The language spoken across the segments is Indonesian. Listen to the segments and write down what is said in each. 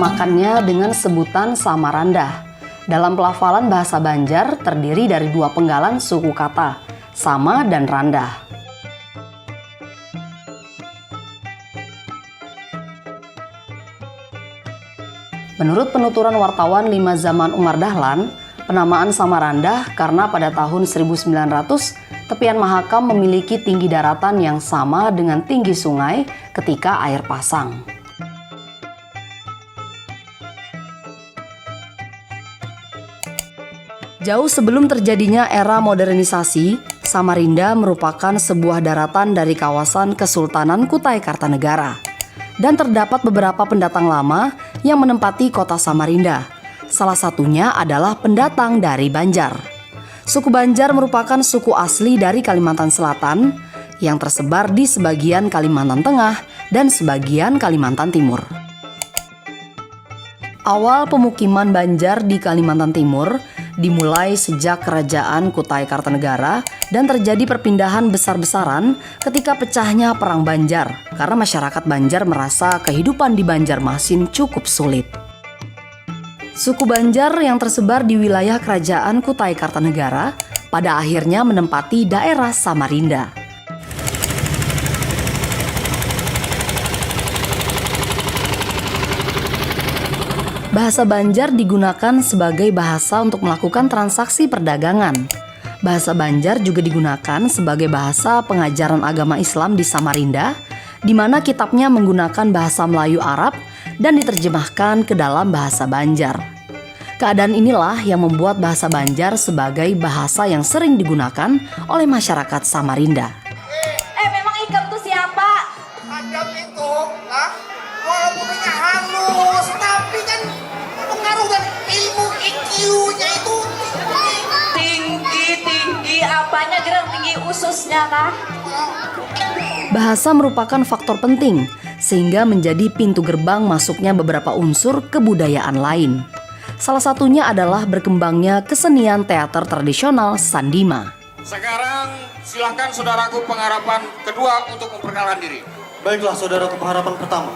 menamakannya dengan sebutan Samarandah. Dalam pelafalan bahasa Banjar terdiri dari dua penggalan suku kata, sama dan randah. Menurut penuturan wartawan 5 Zaman Umar Dahlan, penamaan Samarandah karena pada tahun 1900 tepian Mahakam memiliki tinggi daratan yang sama dengan tinggi sungai ketika air pasang. Jauh sebelum terjadinya era modernisasi, Samarinda merupakan sebuah daratan dari kawasan Kesultanan Kutai Kartanegara. Dan terdapat beberapa pendatang lama yang menempati kota Samarinda. Salah satunya adalah pendatang dari Banjar. Suku Banjar merupakan suku asli dari Kalimantan Selatan yang tersebar di sebagian Kalimantan Tengah dan sebagian Kalimantan Timur. Awal pemukiman Banjar di Kalimantan Timur dimulai sejak Kerajaan Kutai Kartanegara dan terjadi perpindahan besar-besaran ketika pecahnya Perang Banjar karena masyarakat Banjar merasa kehidupan di Banjarmasin cukup sulit. Suku Banjar yang tersebar di wilayah Kerajaan Kutai Kartanegara pada akhirnya menempati daerah Samarinda. Bahasa Banjar digunakan sebagai bahasa untuk melakukan transaksi perdagangan. Bahasa Banjar juga digunakan sebagai bahasa pengajaran agama Islam di Samarinda, di mana kitabnya menggunakan bahasa Melayu Arab dan diterjemahkan ke dalam bahasa Banjar. Keadaan inilah yang membuat bahasa Banjar sebagai bahasa yang sering digunakan oleh masyarakat Samarinda. Memang Ikam tuh siapa? Adam itu, walaupun halus, tapi kan pengaruh dan ilmu IQ-nya itu Tinggi, apanya gerang tinggi ususnya kah? Bahasa merupakan faktor penting, sehingga menjadi pintu gerbang masuknya beberapa unsur kebudayaan lain. Salah satunya adalah berkembangnya kesenian teater tradisional Sandima. Sekarang silahkan saudaraku pengharapan kedua untuk memperkenalkan diri. Baiklah saudaraku pengharapan pertama.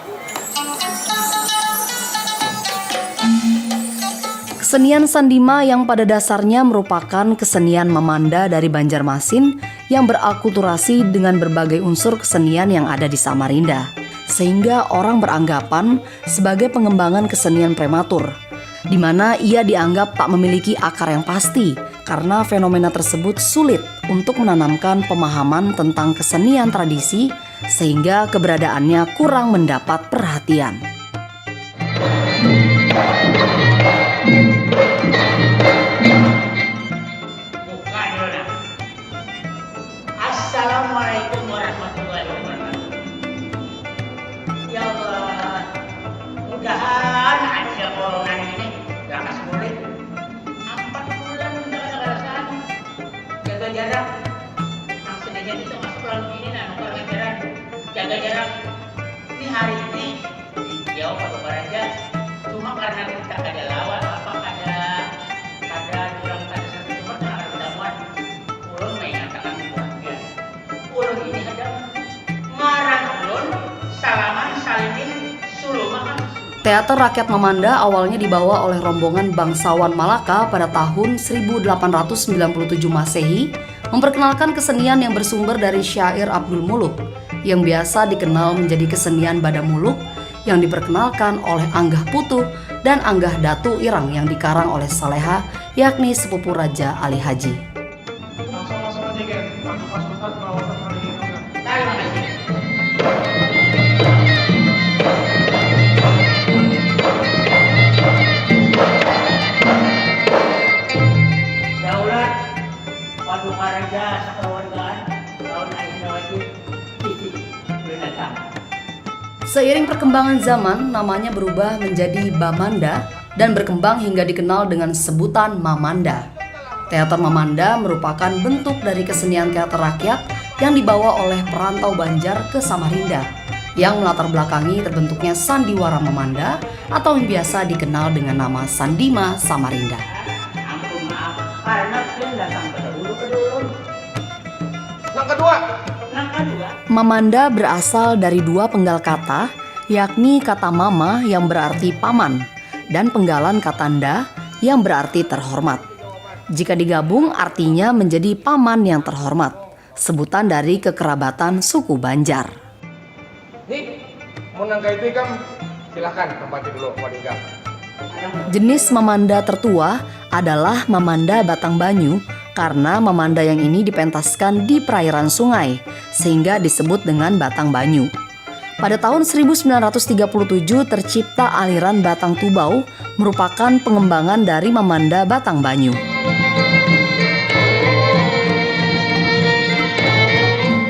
Kesenian Sandima yang pada dasarnya merupakan kesenian Mamanda dari Banjarmasin yang berakulturasi dengan berbagai unsur kesenian yang ada di Samarinda, sehingga orang beranggapan sebagai pengembangan kesenian prematur, di mana ia dianggap tak memiliki akar yang pasti karena fenomena tersebut sulit untuk menanamkan pemahaman tentang kesenian tradisi sehingga keberadaannya kurang mendapat perhatian. Assalamualaikum warahmatullahi wabarakatuh. Ya Allah, mudahan aja corona ini gak kasih boleh. 4 bulan udah kerasan, jaga jarak. Yang sedihnya itu masuk lalu ini orang ajaran jaga jarak. Ini hari ini jauh pada baraja, cuma karena kita ada lawan apa ada curang pada satu cuma ada pertemuan ulun mengatakan bahagia. Ulun ini ada marah ulun salaman salimin sulumakan. Teater Rakyat Mamanda awalnya dibawa oleh rombongan bangsawan Malaka pada tahun 1897 Masehi, memperkenalkan kesenian yang bersumber dari syair Abdul Muluk, yang biasa dikenal menjadi kesenian Badamuluk, yang diperkenalkan oleh Anggah Putu dan Anggah Datu Irang yang dikarang oleh Saleha, yakni sepupu Raja Ali Haji. Langsung aja Ken, aku pasukan perawatan hari ini. Terima kasih. Daulat Paduka Raja Sekeluargaan tahun akhir wajib datang. Seiring perkembangan zaman, namanya berubah menjadi Bamanda dan berkembang hingga dikenal dengan sebutan Mamanda. Teater Mamanda merupakan bentuk dari kesenian teater rakyat yang dibawa oleh perantau Banjar ke Samarinda, yang melatar belakangi terbentuknya Sandiwara Mamanda atau yang biasa dikenal dengan nama Sandima Samarinda. Ampun maaf, karena belum datang pada dulu. yang kedua. Yang kedua, Mamanda berasal dari dua penggal kata yakni kata mama yang berarti paman dan penggalan katanda yang berarti terhormat. Jika digabung artinya menjadi paman yang terhormat, sebutan dari kekerabatan suku Banjar. Nih, mau nangka itu ikam, silahkan tempati dulu Wadingga. Jenis mamanda tertua adalah mamanda batang banyu karena mamanda yang ini dipentaskan di perairan sungai sehingga disebut dengan batang banyu. Pada tahun 1937 tercipta aliran Batang Tubau merupakan pengembangan dari mamanda batang banyu.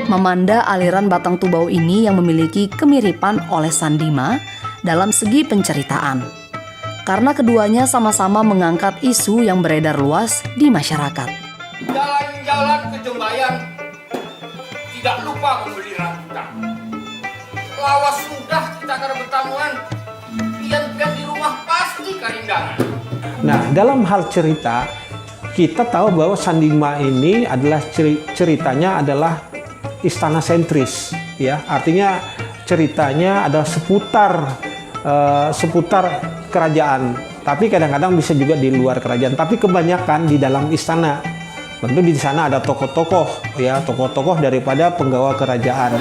Mamanda aliran Batang Tubau ini yang memiliki kemiripan oleh Sandima dalam segi penceritaan. Karena keduanya sama-sama mengangkat isu yang beredar luas di masyarakat. Jalan-jalan ke Jembayan, tidak lupa membeli rambutan. Lawas sudah kita kada bertamuan, pian-pian di rumah pasti karindangan. Nah, dalam hal cerita, kita tahu bahwa Sandima ini adalah ceritanya adalah istana sentris, ya. Artinya ceritanya adalah seputar kerajaan. Tapi kadang-kadang bisa juga di luar kerajaan. Tapi kebanyakan di dalam istana. Tentu di sana ada tokoh-tokoh, ya, tokoh-tokoh daripada penggawa kerajaan.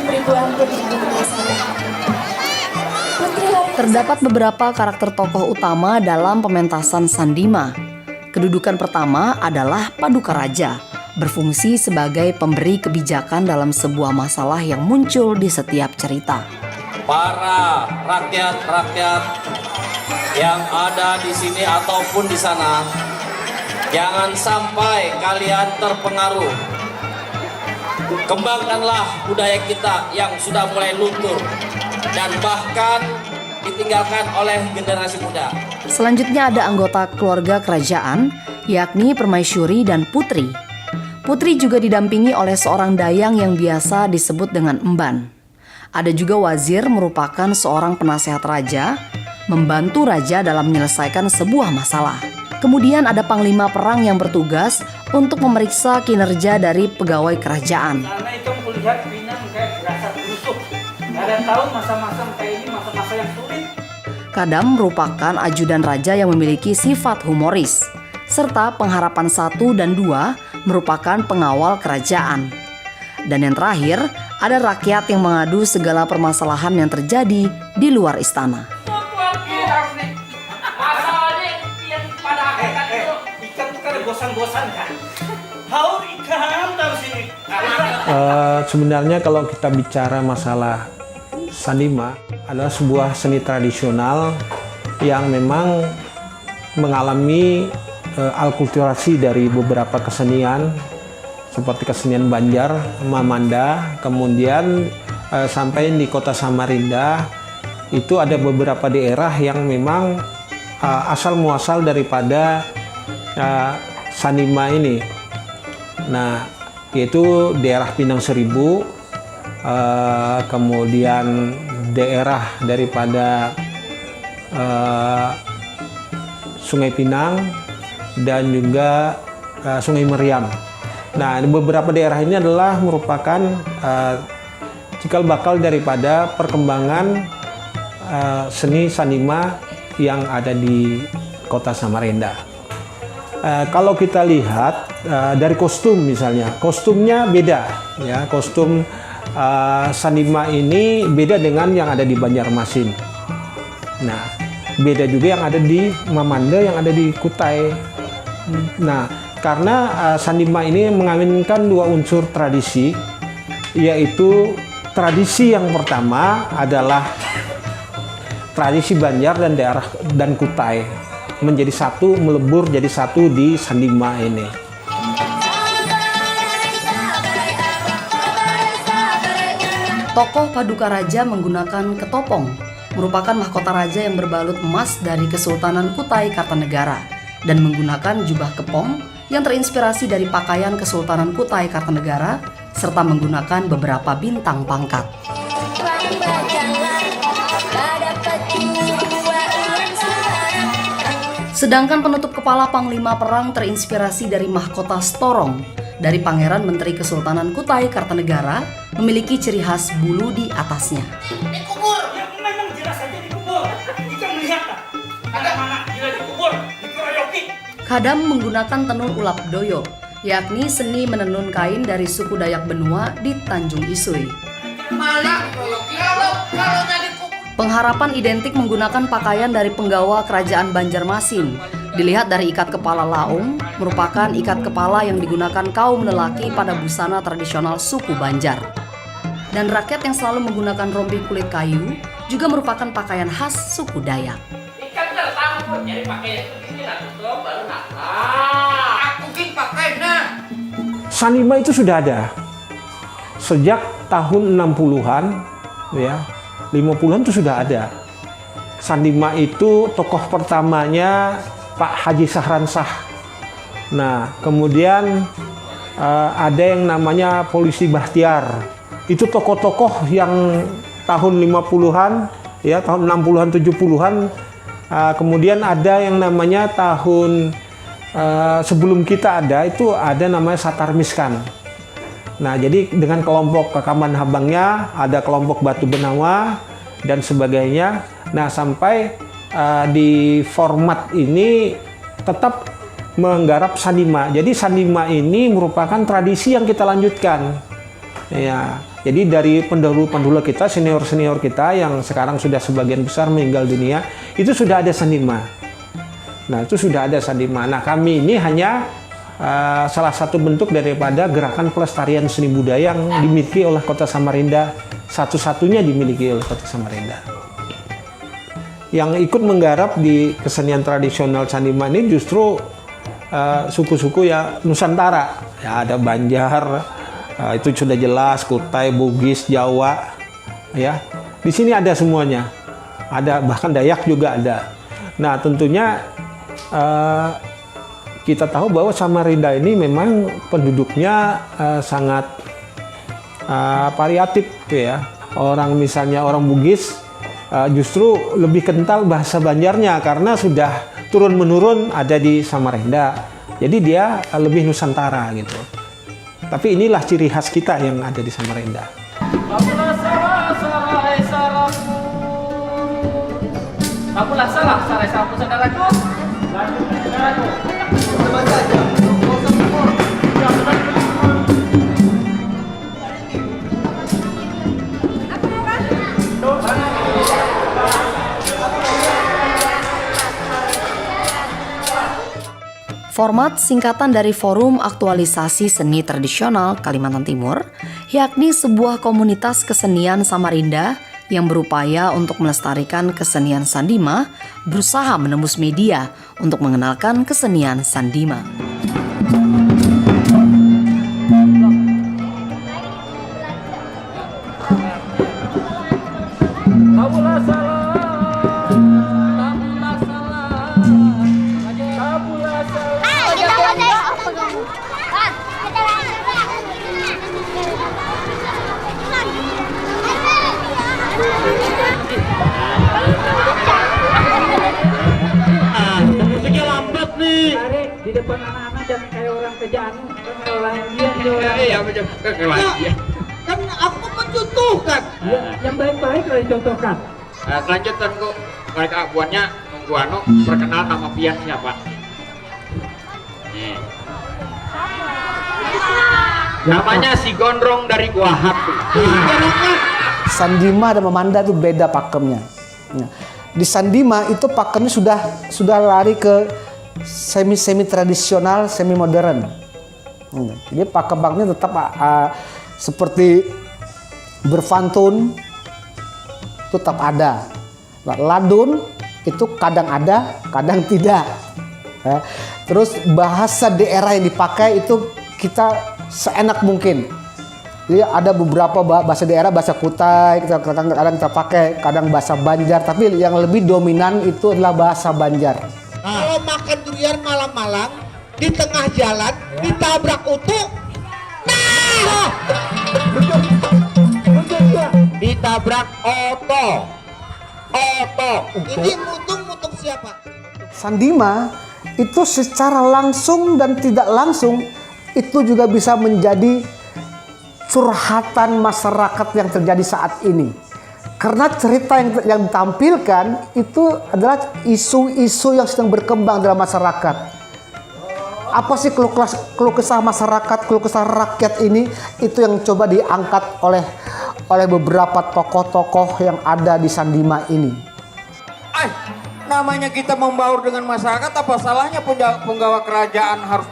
Terdapat beberapa karakter tokoh utama dalam pementasan Sandima. Kedudukan pertama adalah Paduka Raja, berfungsi sebagai pemberi kebijakan dalam sebuah masalah yang muncul di setiap cerita. Para rakyat-rakyat yang ada di sini ataupun di sana, jangan sampai kalian terpengaruh. Kembangkanlah budaya kita yang sudah mulai luntur dan bahkan ditinggalkan oleh generasi muda. Selanjutnya ada anggota keluarga kerajaan, yakni permaisuri dan putri. Putri juga didampingi oleh seorang dayang yang biasa disebut dengan emban. Ada juga wazir, merupakan seorang penasehat raja, membantu raja dalam menyelesaikan sebuah masalah. Kemudian ada panglima perang yang bertugas untuk memeriksa kinerja dari pegawai kerajaan. Karena itu melihat Pinang kayak berasa busuk. Ada tahu masa-masa kayak ini masa-masa yang sulit. Kadam merupakan ajudan raja yang memiliki sifat humoris, serta pengharapan 1 dan 2 merupakan pengawal kerajaan. Dan yang terakhir, ada rakyat yang mengadu segala permasalahan yang terjadi di luar istana. Masalahnya yang pada hakikat itu ikan bukan bosan-bosan kan? Haur ikan tahu sini. Sebenarnya kalau kita bicara masalah Sandima adalah sebuah seni tradisional yang memang mengalami alkulturasi dari beberapa kesenian seperti kesenian Banjar, Mamanda, kemudian sampai di kota Samarinda itu ada beberapa daerah yang memang asal muasal daripada Sandima ini. Nah, yaitu daerah Pinang Seribu, kemudian daerah daripada Sungai Pinang dan juga Sungai Meriam. Nah, beberapa daerah ini adalah merupakan cikal bakal daripada perkembangan seni Sandima yang ada di kota Samarinda. Kalau kita lihat dari kostum misalnya, kostumnya beda, ya. Kostum Sandima ini beda dengan yang ada di Banjarmasin. Nah, beda juga yang ada di Mamanda, yang ada di Kutai. Nah, karena Sandima ini mengawinkan dua unsur tradisi, yaitu tradisi yang pertama adalah tradisi Banjar dan daerah dan Kutai menjadi satu, melebur jadi satu di Sandima ini. Tokoh Paduka Raja menggunakan ketopong, merupakan mahkota raja yang berbalut emas dari Kesultanan Kutai Kartanegara, dan menggunakan jubah kepong yang terinspirasi dari pakaian Kesultanan Kutai Kartanegara, serta menggunakan beberapa bintang pangkat. Sedangkan penutup kepala Panglima Perang terinspirasi dari mahkota Storong dari Pangeran Menteri Kesultanan Kutai Kartanegara, memiliki ciri khas bulu di atasnya. Yang memang jelas mana-mana, gila dikubur, dikeroyoki. Kadam menggunakan tenun ulap doyo, yakni seni menenun kain dari suku Dayak Benua di Tanjung Isui. Pengharapan identik menggunakan pakaian dari penggawa kerajaan Banjarmasin. Dilihat dari ikat kepala laung, merupakan ikat kepala yang digunakan kaum lelaki pada busana tradisional suku Banjar. Dan rakyat yang selalu menggunakan rompi kulit kayu juga merupakan pakaian khas suku Dayak. Ikan tertampur, jadi pakai ini lah, tutup baru Aku king pakai nah. Sanima itu sudah ada sejak tahun 60-an, ya, 50-an itu sudah ada. Sanima itu tokoh pertamanya Pak Haji Sahransah. Nah, kemudian ada yang namanya Polisi Bahtiar. Itu tokoh-tokoh yang tahun 50-an, ya, tahun 60-an, 70-an. Kemudian ada yang namanya tahun sebelum kita ada, itu ada namanya Satar Miskan. Nah, jadi dengan kelompok Kekaman Habangnya, ada kelompok Batu Benawa, dan sebagainya. Nah, sampai di format ini tetap menggarap Sanima. Jadi Sanima ini merupakan tradisi yang kita lanjutkan. Ya, jadi dari pendahulu-pendahulu kita, senior-senior kita yang sekarang sudah sebagian besar meninggal dunia, itu sudah ada Sanima. Nah, itu sudah ada Sanima. Nah, kami ini hanya salah satu bentuk daripada gerakan pelestarian seni budaya yang dimiliki oleh Kota Samarinda, satu-satunya dimiliki oleh Kota Samarinda. Yang ikut menggarap di kesenian tradisional Sanima ini justru suku-suku ya Nusantara. Ya, ada Banjar, itu sudah jelas, Kutai, Bugis, Jawa, ya. Di sini ada semuanya. Ada bahkan Dayak juga ada. Nah, tentunya kita tahu bahwa Samarinda ini memang penduduknya sangat variatif, ya. Orang misalnya orang Bugis justru lebih kental bahasa Banjarnya karena sudah turun-menurun ada di Samarinda. Jadi dia lebih Nusantara gitu. Tapi inilah ciri khas kita yang ada di Samarinda. Kamulah salah, salah saudaraku. Format singkatan dari Forum Aktualisasi Seni Tradisional Kalimantan Timur, yakni sebuah komunitas kesenian Samarinda yang berupaya untuk melestarikan kesenian Sandima, berusaha menembus media untuk mengenalkan kesenian Sandima. Musiknya lambat nih. Di depan anak-anak jangan kayak orang kerjaan, kayak orang dia. Iya, betul. Kan aku mencontohkan. Yang baik-baik lah dicontohkan. Kelanjutan kok mereka abuannya nunggu anu perkenal nama pian siapa? Nih. Namanya si Gondrong dari Gua Hatu. Sandima dan Memanda itu beda pakemnya. Nah, di Sandima itu pakemnya sudah lari ke semi tradisional, semi modern. Jadi pakem-pakemnya tetap seperti berfantun tetap ada. Nah, ladun itu kadang ada, kadang tidak. Terus bahasa daerah yang dipakai itu kita seenak mungkin. Jadi ada beberapa bahasa daerah, bahasa Kutai kadang kita pakai, kadang bahasa Banjar, tapi yang lebih dominan itu adalah bahasa Banjar. Kalau makan durian malam-malam di tengah jalan ditabrak utuh, nah, Ditabrak oto. ini mutung siapa? Sandima itu secara langsung dan tidak langsung itu juga bisa menjadi curhatan masyarakat yang terjadi saat ini. Karena cerita yang ditampilkan itu adalah isu-isu yang sedang berkembang dalam masyarakat. Apa sih keluh kesah masyarakat, keluh kesah rakyat ini, itu yang coba diangkat oleh beberapa tokoh-tokoh yang ada di Sandima ini. Namanya kita membaur dengan masyarakat, apa salahnya penggawa kerajaan harus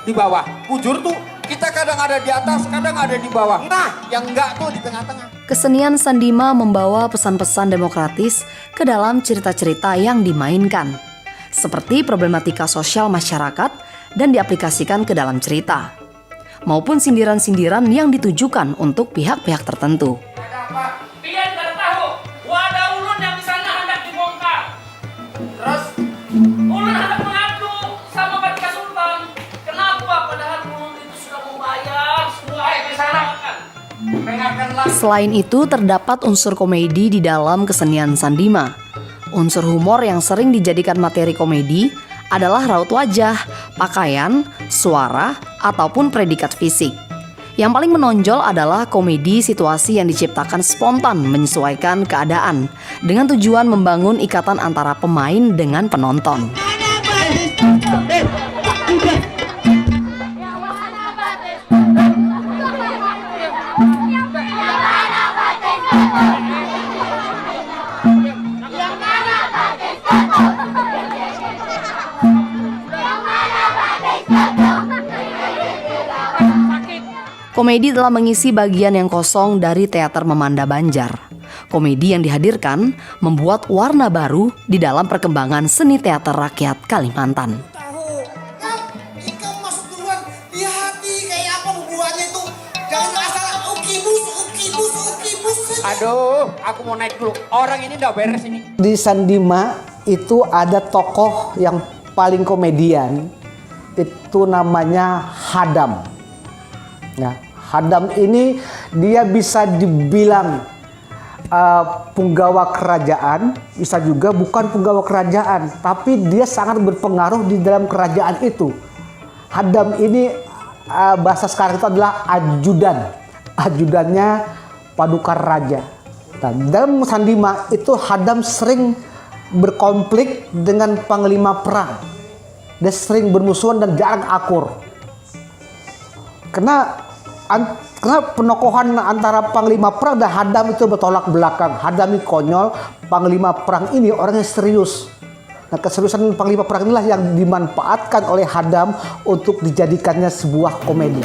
di bawah? Bujur tuh, kita kadang ada di atas, kadang ada di bawah. Nah, yang enggak tuh di tengah-tengah. Kesenian Sandima membawa pesan-pesan demokratis ke dalam cerita-cerita yang dimainkan, seperti problematika sosial masyarakat dan diaplikasikan ke dalam cerita, maupun sindiran-sindiran yang ditujukan untuk pihak-pihak tertentu. Pian tidak tahu, wadah ulun yang di sana hendak dibongkar. Terus ulun hendak mengadu sama Batika Sultan. Kenapa padahal ulun itu sudah membayar semua yang disanakan? Selain itu, terdapat unsur komedi di dalam kesenian Sandima. Unsur humor yang sering dijadikan materi komedi adalah raut wajah, pakaian, suara, ataupun predikat fisik. Yang paling menonjol adalah komedi situasi yang diciptakan spontan menyesuaikan keadaan dengan tujuan membangun ikatan antara pemain dengan penonton. Komedi telah mengisi bagian yang kosong dari teater Memanda Banjar. Komedi yang dihadirkan membuat warna baru di dalam perkembangan seni teater rakyat Kalimantan. Ikan masuk duluan, hati kayak apa hubungannya itu. Jangan asal ukibus. Aduh, aku mau naik dulu. Orang ini udah beres ini. Di Sandima itu ada tokoh yang paling komedian, itu namanya Hadam. Nah, Hadam ini dia bisa dibilang punggawa kerajaan, bisa juga bukan punggawa kerajaan, tapi dia sangat berpengaruh di dalam kerajaan itu. Hadam ini bahasa sekarang itu adalah ajudannya Paduka Raja. Nah, dalam Sandima itu Hadam sering berkonflik dengan panglima perang. Dia sering bermusuhan dan jarang akur. Karena penokohan antara panglima perang dan Hadam itu bertolak belakang. Hadam ini konyol, panglima perang ini orangnya serius. Nah, keseriusan panglima perang inilah yang dimanfaatkan oleh Hadam untuk dijadikannya sebuah komedi.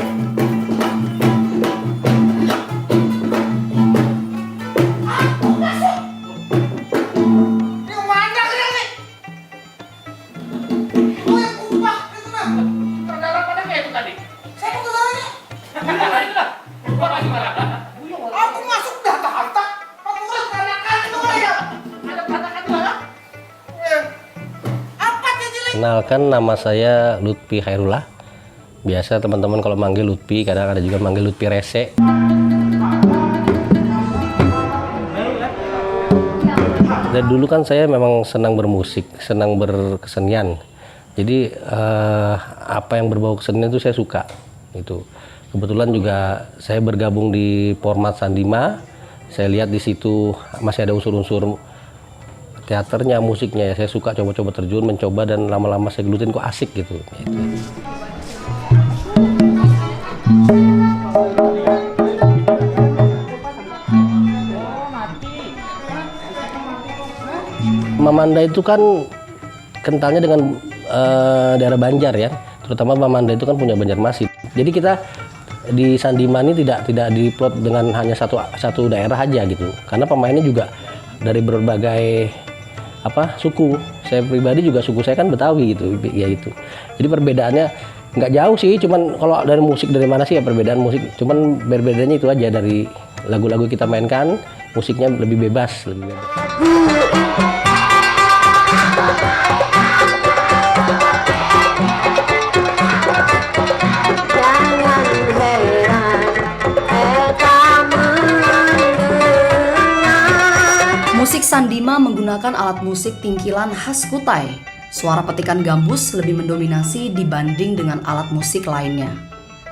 Kenalkan, nama saya Lutfi Khairullah. Biasa teman-teman kalau manggil Lutfi, kadang ada juga manggil Lutfi Rese. Dari dulu kan saya memang senang bermusik, senang berkesenian. Jadi apa yang berbau kesenian itu saya suka. Itu kebetulan juga saya bergabung di format Sandima. Saya lihat di situ masih ada unsur-unsur teaternya, musiknya ya. Saya suka coba-coba terjun, mencoba, dan lama-lama saya gelutin kok asik gitu. Memanda itu kan kentalnya dengan daerah Banjar ya, terutama Memanda itu kan punya Banjarmasin. Jadi kita di Sandima ini tidak diplot dengan hanya satu daerah aja gitu, karena pemainnya juga dari berbagai suku. Saya pribadi juga suku saya kan Betawi gitu, ya itu. Jadi perbedaannya nggak jauh sih, cuman kalau dari musik dari mana sih ya perbedaan musik, cuman berbedanya itu aja dari lagu-lagu kita mainkan, musiknya lebih bebas. Musik Sandima menggunakan alat musik tingkilan khas Kutai. Suara petikan gambus lebih mendominasi dibanding dengan alat musik lainnya.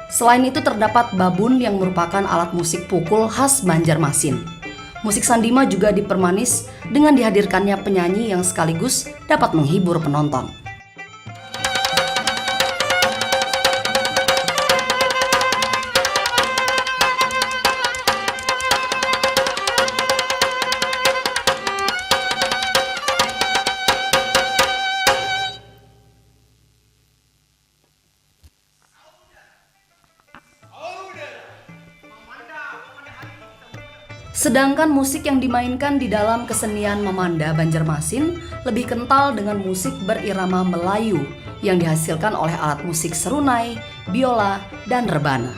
Selain itu terdapat babun yang merupakan alat musik pukul khas Banjarmasin. Musik Sandima juga dipermanis dengan dihadirkannya penyanyi yang sekaligus dapat menghibur penonton. Sedangkan musik yang dimainkan di dalam kesenian memanda Banjarmasin lebih kental dengan musik berirama Melayu yang dihasilkan oleh alat musik serunai, biola, dan rebana.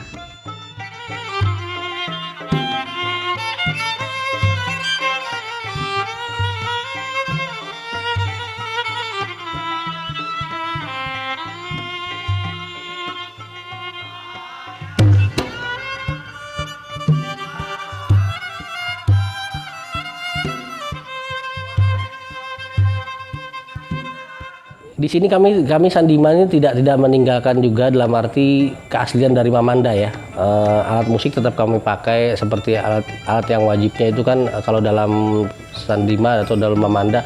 Di sini kami Sandima ini tidak meninggalkan juga dalam arti keaslian dari Mamanda ya. Alat musik tetap kami pakai seperti alat yang wajibnya itu kan kalau dalam Sandima atau dalam Mamanda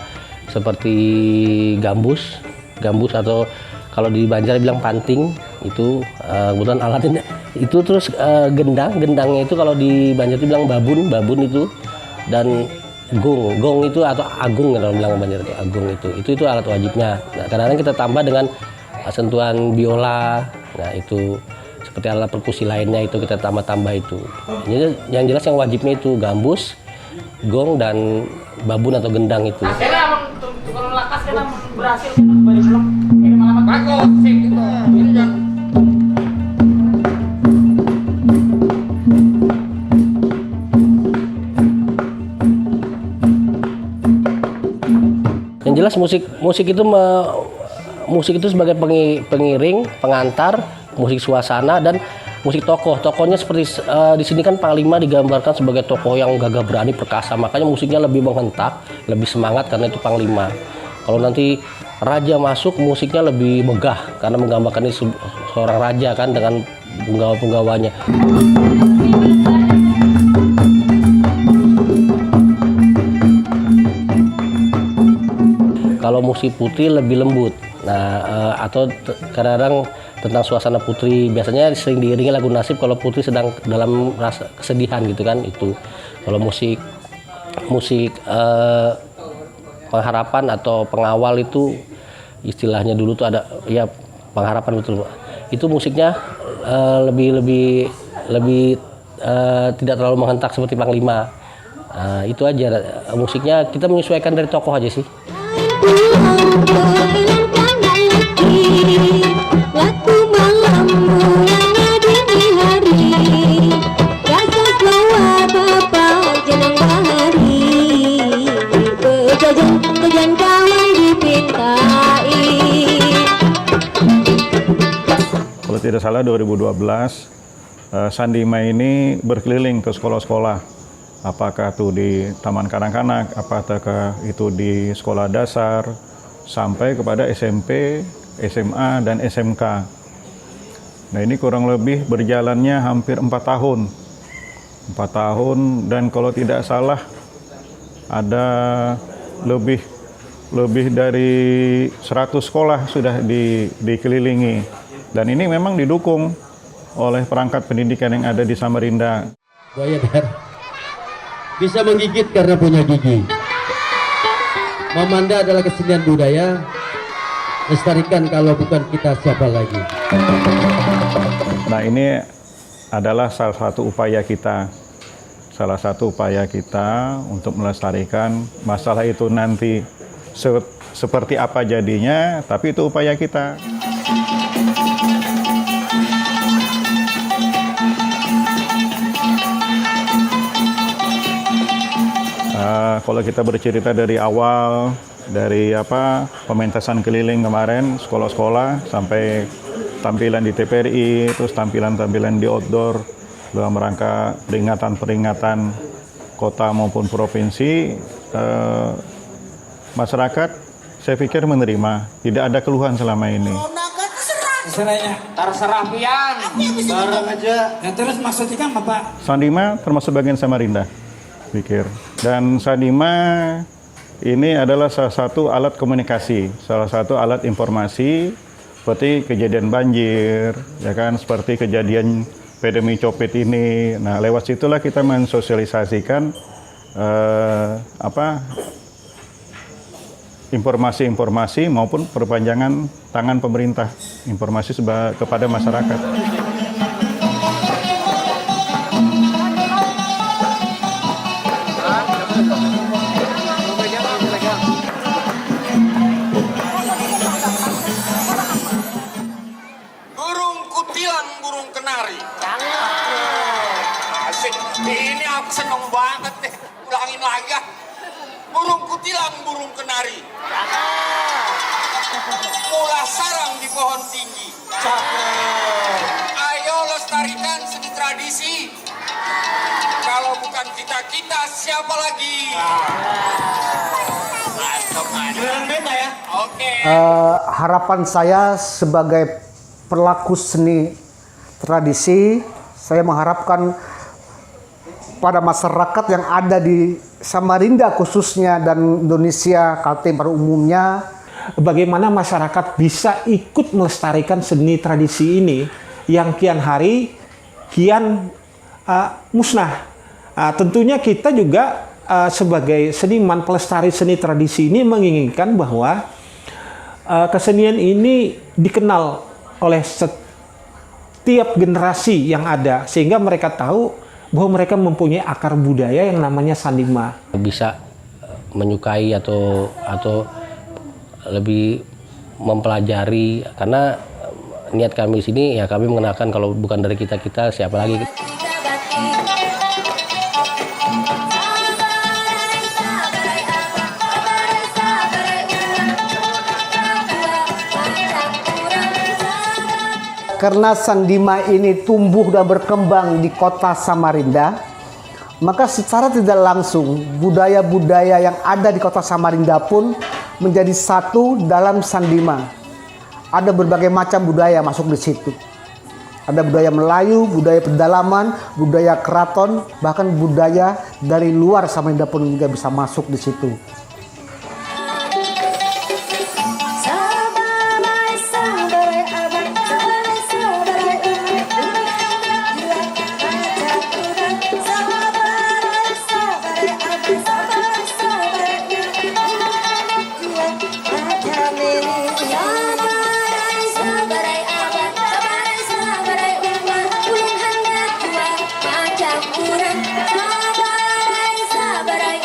seperti gambus atau kalau di Banjar bilang panting itu kebetulan alatnya itu, terus gendangnya itu kalau di Banjar itu bilang babun itu, dan gong itu atau agung kalau bilang Banjar itu agung itu alat wajibnya. Nah, kadang-kadang kita tambah dengan sentuhan biola, nah itu seperti alat perkusi lainnya itu kita tambah itu. Jadi yang jelas yang wajibnya itu gambus, gong, dan babun atau gendang itu. Yang jelas musik itu sebagai pengiring, pengantar, musik suasana, dan musik tokoh. Tokohnya seperti di sini kan Panglima digambarkan sebagai tokoh yang gagah berani, perkasa. Makanya musiknya lebih menghentak, lebih semangat karena itu Panglima. Kalau nanti raja masuk, musiknya lebih megah karena menggambarkan ini seorang raja kan dengan penggawa-penggawanya. Kalau musik putri lebih lembut, nah atau kadang-kadang tentang suasana putri, biasanya sering diiringi lagu nasib kalau putri sedang dalam rasa kesedihan gitu kan itu. Kalau musik pengharapan atau pengawal itu istilahnya dulu tuh ada ya pengharapan betul. Itu musiknya lebih tidak terlalu menghentak seperti Panglima. Itu aja musiknya kita menyesuaikan dari tokoh aja sih. Kalau tidak salah 2012 Sandima ini berkeliling ke sekolah-sekolah, apakah itu di Taman Kanak-kanak, apakah itu di sekolah dasar, sampai kepada SMP, SMA, dan SMK. Nah ini kurang lebih berjalannya hampir 4 tahun. 4 tahun, dan kalau tidak salah ada lebih dari 100 sekolah sudah dikelilingi. Dan ini memang didukung oleh perangkat pendidikan yang ada di Samarinda. Buaya dar bisa menggigit karena punya gigi. Mamanda adalah kesenian budaya, lestarikan, kalau bukan kita siapa lagi. Nah ini adalah salah satu upaya kita untuk melestarikan. Masalah itu nanti seperti apa jadinya, tapi itu upaya kita. Kalau kita bercerita dari awal, dari pementasan keliling kemarin, sekolah-sekolah, sampai tampilan di TPRI, terus tampilan-tampilan di outdoor, dalam rangka peringatan kota maupun provinsi, masyarakat saya pikir menerima, tidak ada keluhan selama ini. Terserah pian, bareng aja. Yang terus maksudnya kan apa? Sandima termasuk bagian Samarinda, pikir. Dan Sandima ini adalah salah satu alat komunikasi, salah satu alat informasi seperti kejadian banjir, ya kan, seperti kejadian pandemi Covid ini. Nah, lewat situlah kita mensosialisasikan informasi-informasi maupun perpanjangan tangan pemerintah, informasi kepada masyarakat. Burung kutilang, burung kenari. Asik. Ini aku seneng banget deh. Ulangin lagi ya. Burung kutilang, burung kenari. Mula sarang di pohon tinggi. Ayo lestarikan seni tradisi. Kalau bukan kita-kita, siapa lagi? Mantap, ya. Oke. Harapan saya sebagai pelaku seni tradisi, saya mengharapkan pada masyarakat yang ada di Samarinda khususnya dan Indonesia Kaltim pada umumnya, bagaimana masyarakat bisa ikut melestarikan seni tradisi ini yang kian hari kian musnah. Tentunya kita juga sebagai seniman pelestari seni tradisi ini menginginkan bahwa kesenian ini dikenal oleh setiap generasi yang ada, sehingga mereka tahu bahwa mereka mempunyai akar budaya yang namanya Sandima. Bisa menyukai atau lebih mempelajari, karena niat kami sini ya kami mengenalkan kalau bukan dari kita siapa lagi. Karena Sandima ini tumbuh dan berkembang di kota Samarinda, maka secara tidak langsung budaya-budaya yang ada di kota Samarinda pun menjadi satu dalam Sandima. Ada berbagai macam budaya masuk di situ. Ada budaya Melayu, budaya pedalaman, budaya keraton, bahkan budaya dari luar Samarinda pun juga bisa masuk di situ. Sabarai